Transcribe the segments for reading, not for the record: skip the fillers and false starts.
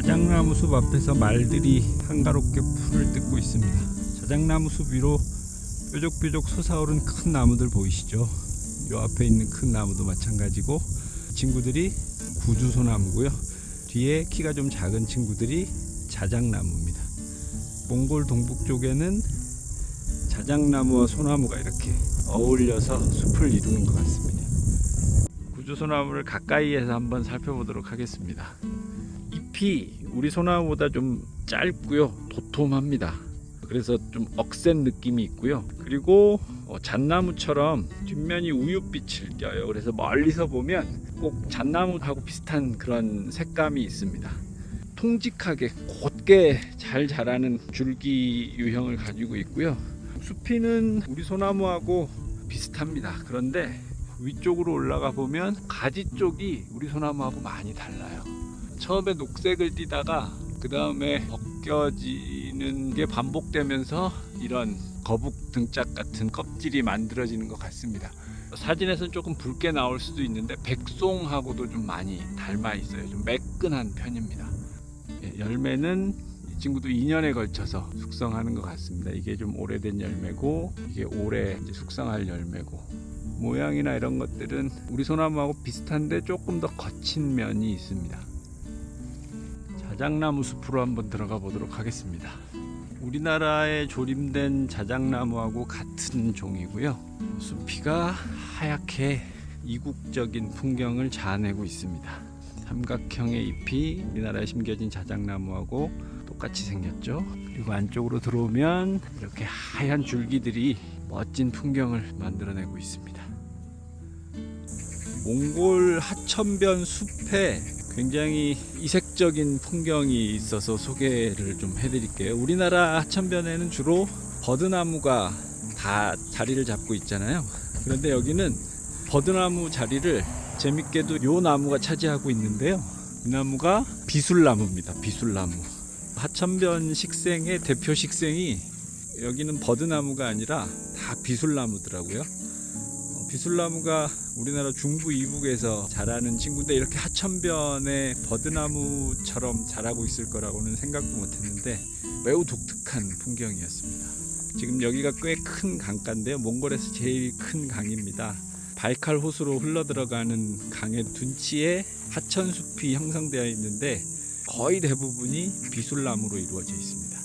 자작나무 숲 앞에서 말들이 한가롭게 풀을 뜯고 있습니다. 자작나무 숲 위로 뾰족뾰족 솟아오른 큰 나무들 보이시죠? 요 앞에 있는 큰 나무도 마찬가지고, 친구들이 구주소나무고요. 뒤에 키가 좀 작은 친구들이 자작나무입니다. 몽골 동북 쪽에는 자작나무와 소나무가 이렇게 어울려서 숲을 이루는 것 같습니다. 구주소나무를 가까이에서 한번 살펴보도록 하겠습니다. 잎이 우리 소나무보다 좀 짧고요, 도톰합니다. 그래서 좀 억센 느낌이 있고요. 그리고 잣나무처럼 뒷면이 우윳빛을 띄어요. 그래서 멀리서 보면 꼭 잣나무하고 비슷한 그런 색감이 있습니다. 통직하게 곧게 잘 자라는 줄기 유형을 가지고 있고요. 수피는 우리 소나무하고 비슷합니다. 그런데 위쪽으로 올라가 보면 가지 쪽이 우리 소나무하고 많이 달라요. 처음에 녹색을 띠다가 그 다음에 벗겨지는 게 반복되면서 이런 거북 등짝 같은 껍질이 만들어지는 것 같습니다. 사진에서는 조금 붉게 나올 수도 있는데 백송하고도 좀 많이 닮아 있어요. 좀 매끈한 편입니다. 열매는 이 친구도 2년에 걸쳐서 숙성하는 것 같습니다. 이게 좀 오래된 열매고, 이게 올해 이제 숙성할 열매고, 모양이나 이런 것들은 우리 소나무하고 비슷한데 조금 더 거친 면이 있습니다. 자작나무 숲으로 한번 들어가 보도록 하겠습니다. 우리나라에 조림된 자작나무하고 같은 종이고요. 수피가 하얗게 이국적인 풍경을 자아내고 있습니다. 삼각형의 잎이 우리나라에 심겨진 자작나무하고 똑같이 생겼죠. 그리고 안쪽으로 들어오면 이렇게 하얀 줄기들이 멋진 풍경을 만들어내고 있습니다. 몽골 하천변 숲에 굉장히 이색적인 풍경이 있어서 소개를 좀 해드릴게요. 우리나라 하천변에는 주로 버드나무가 다 자리를 잡고 있잖아요. 그런데 여기는 버드나무 자리를 재밌게도 요 나무가 차지하고 있는데요. 이 나무가 비술나무입니다. 비술나무. 하천변 식생의 대표 식생이 여기는 버드나무가 아니라 다 비술나무더라고요. 비술나무가 우리나라 중부 이북에서 자라는 친구인데 이렇게 하천변에 버드나무처럼 자라고 있을 거라고는 생각도 못했는데 매우 독특한 풍경이었습니다. 지금 여기가 꽤 큰 강가인데요. 몽골에서 제일 큰 강입니다. 바이칼 호수로 흘러들어가는 강의 둔치에 하천숲이 형성되어 있는데 거의 대부분이 비술나무로 이루어져 있습니다.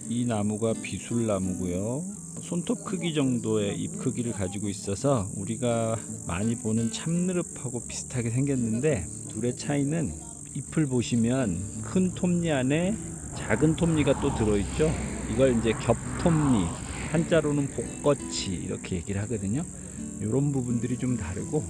이 나무가 비술나무고요. 손톱 크기 정도의 잎 크기를 가지고 있어서 우리가 많이 보는 참느릅하고 비슷하게 생겼는데, 둘의 차이는 잎을 보시면 큰 톱니 안에 작은 톱니가 또 들어있죠. 이걸 이제 겹톱니, 한자로는 복거치 이렇게 얘기를 하거든요. 이런 부분들이 좀 다르고,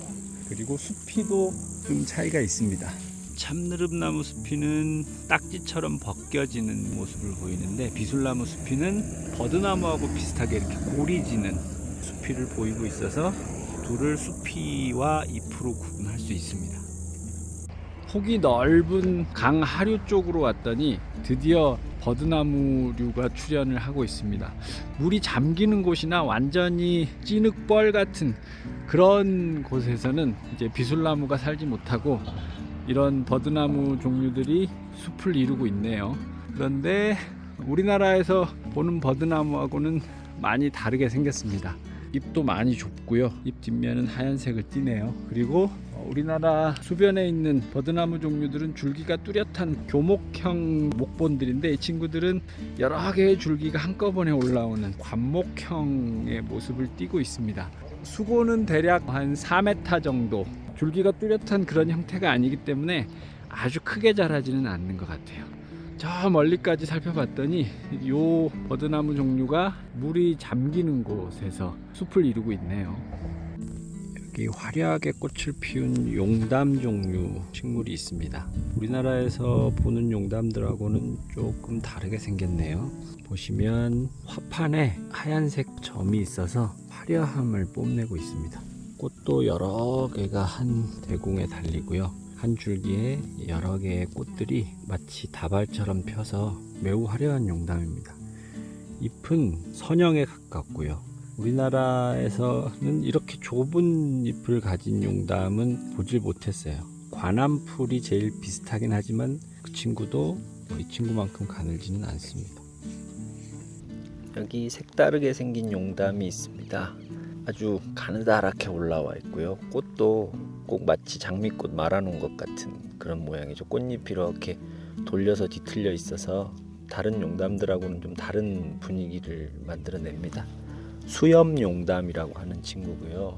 그리고 수피도 좀 차이가 있습니다. 참느릅나무 수피는 딱지처럼 벗겨지는 모습을 보이는데, 비술나무 수피는 버드나무하고 비슷하게 이렇게 고리지는 수피를 보이고 있어서 둘을 수피와 잎으로 구분할 수 있습니다. 폭이 넓은 강 하류 쪽으로 왔더니 드디어 버드나무류가 출현을 하고 있습니다. 물이 잠기는 곳이나 완전히 찐흙벌 같은 그런 곳에서는 이제 비술나무가 살지 못하고 이런 버드나무 종류들이 숲을 이루고 있네요. 그런데 우리나라에서 보는 버드나무하고는 많이 다르게 생겼습니다. 잎도 많이 좁고요. 잎 뒷면은 하얀색을 띠네요. 그리고 우리나라 수변에 있는 버드나무 종류들은 줄기가 뚜렷한 교목형 목본들인데, 이 친구들은 여러 개의 줄기가 한꺼번에 올라오는 관목형의 모습을 띠고 있습니다. 수고는 대략 한 4m 정도, 줄기가 뚜렷한 그런 형태가 아니기 때문에 아주 크게 자라지는 않는 것 같아요. 저 멀리까지 살펴봤더니 요 버드나무 종류가 물이 잠기는 곳에서 숲을 이루고 있네요. 여기 화려하게 꽃을 피운 용담 종류 식물이 있습니다. 우리나라에서 보는 용담들하고는 조금 다르게 생겼네요. 보시면 화판에 하얀색 점이 있어서 화려함을 뽐내고 있습니다. 꽃도 여러 개가 한 대공에 달리고요. 한 줄기에 여러 개의 꽃들이 마치 다발처럼 펴서 매우 화려한 용담입니다. 잎은 선형에 가깝고요. 우리나라에서는 이렇게 좁은 잎을 가진 용담은 보질 못했어요. 관암풀이 제일 비슷하긴 하지만 그 친구도 이 친구만큼 가늘지는 않습니다. 여기 색다르게 생긴 용담이 있습니다. 아주 가느다랗게 올라와 있고요. 꽃도 꼭 마치 장미꽃 말아놓은 것 같은 그런 모양이죠. 꽃잎이 이렇게 돌려서 뒤틀려 있어서 다른 용담들하고는 좀 다른 분위기를 만들어냅니다. 수염 용담이라고 하는 친구고요.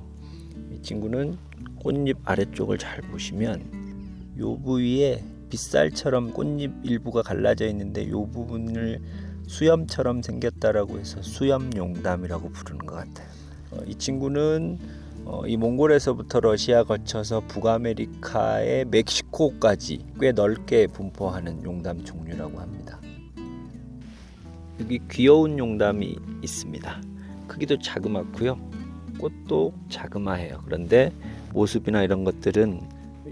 이 친구는 꽃잎 아래쪽을 잘 보시면 요 부위에 빗살처럼 꽃잎 일부가 갈라져 있는데 이 부분을 수염처럼 생겼다라고 해서 수염 용담이라고 부르는 것 같아요. 이 친구는 이 몽골에서부터 러시아 거쳐서 북아메리카의 멕시코까지 꽤 넓게 분포하는 용담 종류라고 합니다. 여기 귀여운 용담이 있습니다. 크기도 자그맣고요. 꽃도 자그마해요. 그런데 모습이나 이런 것들은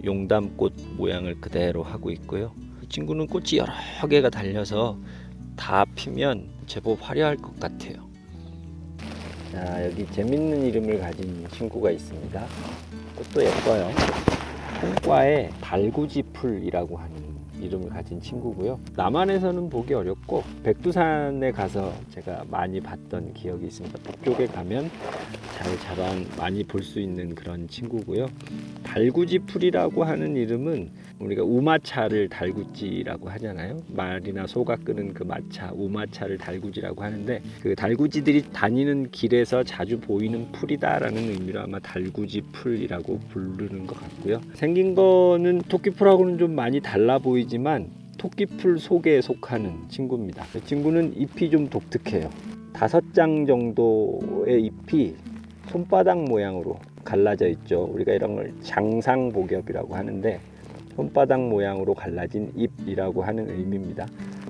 용담꽃 모양을 그대로 하고 있고요. 이 친구는 꽃이 여러 개가 달려서 다 피면 제법 화려할 것 같아요. 자, 여기 재밌는 이름을 가진 친구가 있습니다. 꽃도 예뻐요. 콩과의 달구지풀이라고 하는 이름을 가진 친구고요. 남한에서는 보기 어렵고 백두산에 가서 제가 많이 봤던 기억이 있습니다. 북쪽에 가면 잘 자라 많이 볼 수 있는 그런 친구고요. 달구지풀이라고 하는 이름은 우리가 우마차를 달구지라고 하잖아요. 말이나 소가 끄는 그 마차, 우마차를 달구지라고 하는데 그 달구지들이 다니는 길에서 자주 보이는 풀이다라는 의미로 아마 달구지풀이라고 부르는 것 같고요. 생긴 거는 토끼풀하고는 좀 많이 달라 보이지만 토끼풀 속에 속하는 친구입니다. 이 친구는 잎이 좀 독특해요. 5장 정도의 잎이 손바닥 모양으로 갈라져 있죠. 우리가 이런 걸 장상복엽이라고 하는데 손바닥 모양으로 갈라진 잎이라고 하는 의미입니다.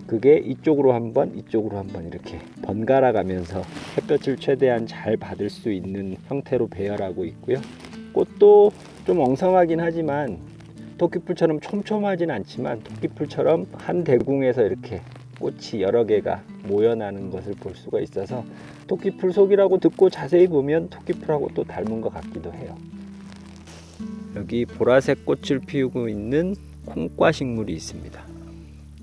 그게 이쪽으로 한번 이쪽으로 한번 이렇게 번갈아 가면서 햇볕을 최대한 잘 받을 수 있는 형태로 배열하고 있고요. 꽃도 좀 엉성하긴 하지만 토끼풀처럼 촘촘하진 않지만 토끼풀처럼 한 대궁에서 이렇게 꽃이 여러 개가 모여나는 것을 볼 수가 있어서 토끼풀 속이라고 듣고 자세히 보면 토끼풀하고 또 닮은 것 같기도 해요. 여기 보라색 꽃을 피우고 있는 콩과 식물이 있습니다.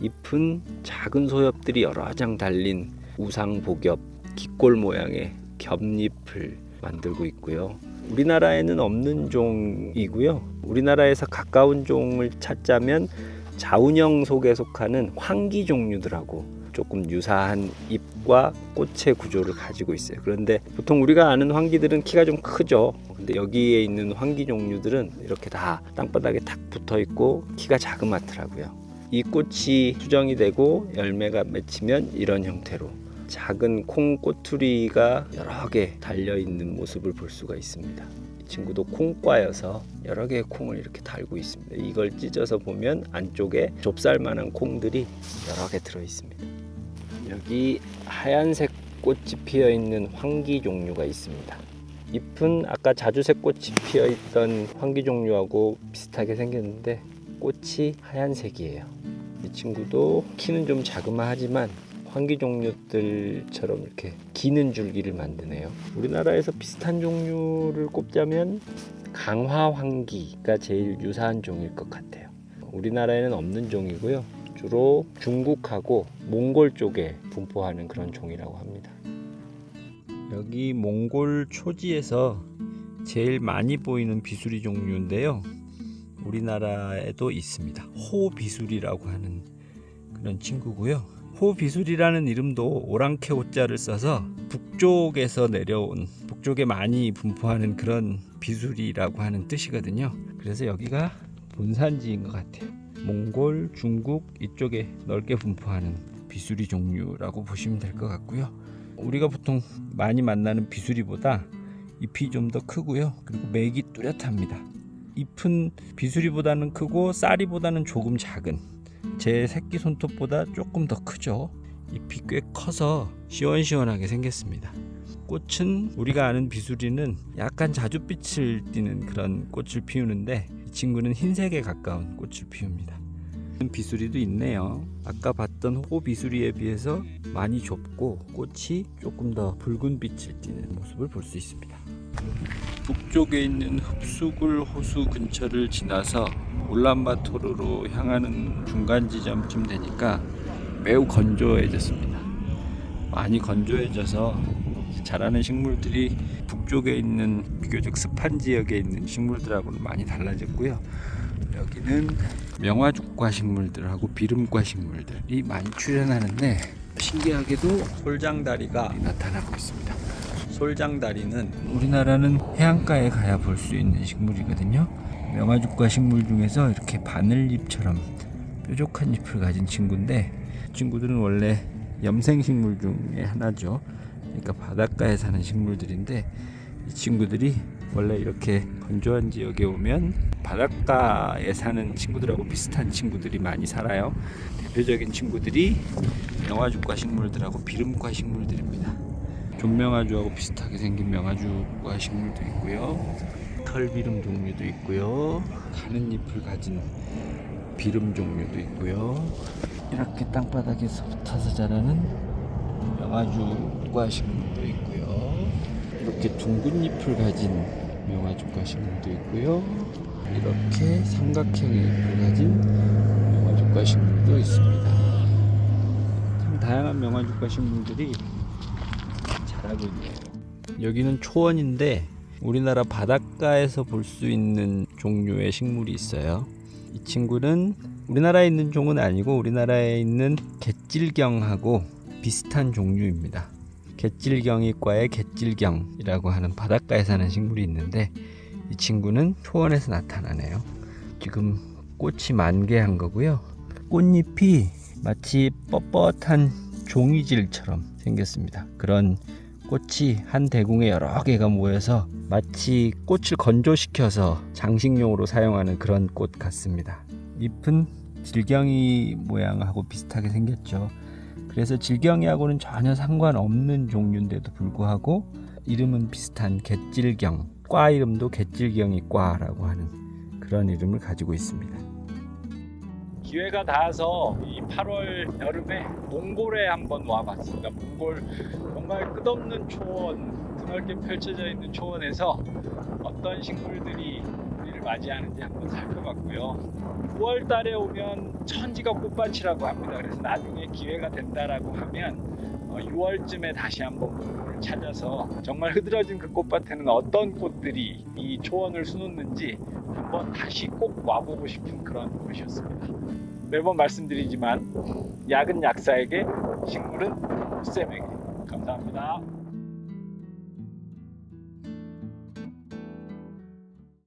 잎은 작은 소엽들이 여러 장 달린 우상복엽 기골 모양의 겹잎을 만들고 있고요. 우리나라에는 없는 종이고요. 우리나라에서 가까운 종을 찾자면 자운형 속에 속하는 황기 종류들하고 조금 유사한 잎과 꽃의 구조를 가지고 있어요. 그런데 보통 우리가 아는 황기들은 키가 좀 크죠. 근데 여기에 있는 황기 종류들은 이렇게 다 땅바닥에 탁 붙어 있고 키가 자그맣더라고요. 이 꽃이 수정이 되고 열매가 맺히면 이런 형태로 작은 콩 꼬투리가 여러 개 달려 있는 모습을 볼 수가 있습니다. 이 친구도 콩과여서 여러 개의 콩을 이렇게 달고 있습니다. 이걸 찢어서 보면 안쪽에 좁쌀만한 콩들이 여러 개 들어 있습니다. 여기 하얀색 꽃이 피어 있는 황기 종류가 있습니다. 잎은 아까 자주색 꽃이 피어 있던 황기 종류하고 비슷하게 생겼는데 꽃이 하얀색이에요. 이 친구도 키는 좀 자그마하지만 황기 종류들처럼 이렇게 기는 줄기를 만드네요. 우리나라에서 비슷한 종류를 꼽자면 강화 황기가 제일 유사한 종일 것 같아요. 우리나라에는 없는 종이고요. 주로 중국하고 몽골 쪽에 분포하는 그런 종이라고 합니다. 여기 몽골 초지에서 제일 많이 보이는 비수리 종류인데요. 우리나라에도 있습니다. 호비수리라고 하는 그런 친구고요. 호비수리라는 이름도 오랑캐 호자를 써서 북쪽에서 내려온 북쪽에 많이 분포하는 그런 비수리라고 하는 뜻이거든요. 그래서 여기가 본산지인 것 같아요. 몽골, 중국 이쪽에 넓게 분포하는 비수리 종류라고 보시면 될 것 같고요. 우리가 보통 많이 만나는 비수리보다 잎이 좀 더 크고요. 그리고 맥이 뚜렷합니다. 잎은 비수리보다는 크고 쌀이보다는 조금 작은 제 새끼 손톱보다 조금 더 크죠. 잎이 꽤 커서 시원시원하게 생겼습니다. 꽃은 우리가 아는 비수리는 약간 자줏빛을 띠는 그런 꽃을 피우는데 이 친구는 흰색에 가까운 꽃을 피웁니다. 비수리도 있네요. 아까 봤던 호비수리에 비해서 많이 좁고 꽃이 조금 더 붉은 빛을 띠는 모습을 볼 수 있습니다. 북쪽에 있는 흡수굴 호수 근처를 지나서 울란바토르로 향하는 중간 지점쯤 되니까 매우 건조해졌습니다. 많이 건조해져서 자라는 식물들이 북쪽에 있는 비교적 습한 지역에 있는 식물들하고는 많이 달라졌고요. 여기는 명화죽과 식물들하고 비름과 식물들이 많이 출현하는데 신기하게도 솔장다리가 나타나고 있습니다. 솔장다리는 우리나라는 해안가에 가야 볼 수 있는 식물이거든요. 명화죽과 식물 중에서 이렇게 바늘잎처럼 뾰족한 잎을 가진 친구인데 친구들은 원래 염생식물 중에 하나죠. 그러니까 바닷가에 사는 식물들인데 이 친구들이 원래 이렇게 건조한 지역에 오면 바닷가에 사는 친구들하고 비슷한 친구들이 많이 살아요. 대표적인 친구들이 명화죽과 식물들하고 비름과 식물들입니다. 존명화죽하고 비슷하게 생긴 명화죽과 식물도 있고요. 털비름 종류도 있고요. 가는 잎을 가진 비름 종류도 있고요. 이렇게 땅바닥에서 붙어서 자라는 명화죽과 식물도 있고요. 이렇게 둥근 잎을 가진 명화죽과 식물도 있고요. 이렇게 삼각형의 잎을 가진 명화죽과 식물도 있습니다. 참 다양한 명화죽과 식물들이 자라고 있네요. 여기는 초원인데 우리나라 바닷가에서 볼 수 있는 종류의 식물이 있어요. 이 친구는 우리나라에 있는 종은 아니고 우리나라에 있는 갯질경하고 비슷한 종류입니다. 갯질경이과의 갯질경이라고 하는 바닷가에 사는 식물이 있는데 이 친구는 초원에서 나타나네요. 지금 꽃이 만개한 거고요. 꽃잎이 마치 뻣뻣한 종이질처럼 생겼습니다. 그런 꽃이 한 대궁에 여러 개가 모여서 마치 꽃을 건조시켜서 장식용으로 사용하는 그런 꽃 같습니다. 잎은 질경이 모양하고 비슷하게 생겼죠. 그래서 질경이하고는 전혀 상관없는 종류인데도 불구하고 이름은 비슷한 갯질경, 과 이름도 갯질경이과라고 하는 그런 이름을 가지고 있습니다. 기회가 닿아서 이 8월 여름에 몽골에 한번 와봤습니다. 몽골 정말 끝없는 초원, 드넓게 펼쳐져 있는 초원에서 어떤 식물들이 우리를 맞이하는지 한번 살펴봤고요. 9월 달에 오면 천지가 꽃밭이라고 합니다. 그래서 나중에 기회가 된다라고 하면 6월쯤에 다시 한번 몽골을 찾아서 정말 흐드러진 그 꽃밭에는 어떤 꽃들이 이 초원을 수놓는지 한번 다시 꼭 와보고 싶은 그런 곳이었습니다. 매번 말씀드리지만 약은 약사에게, 식물은 쌤에게. 감사합니다.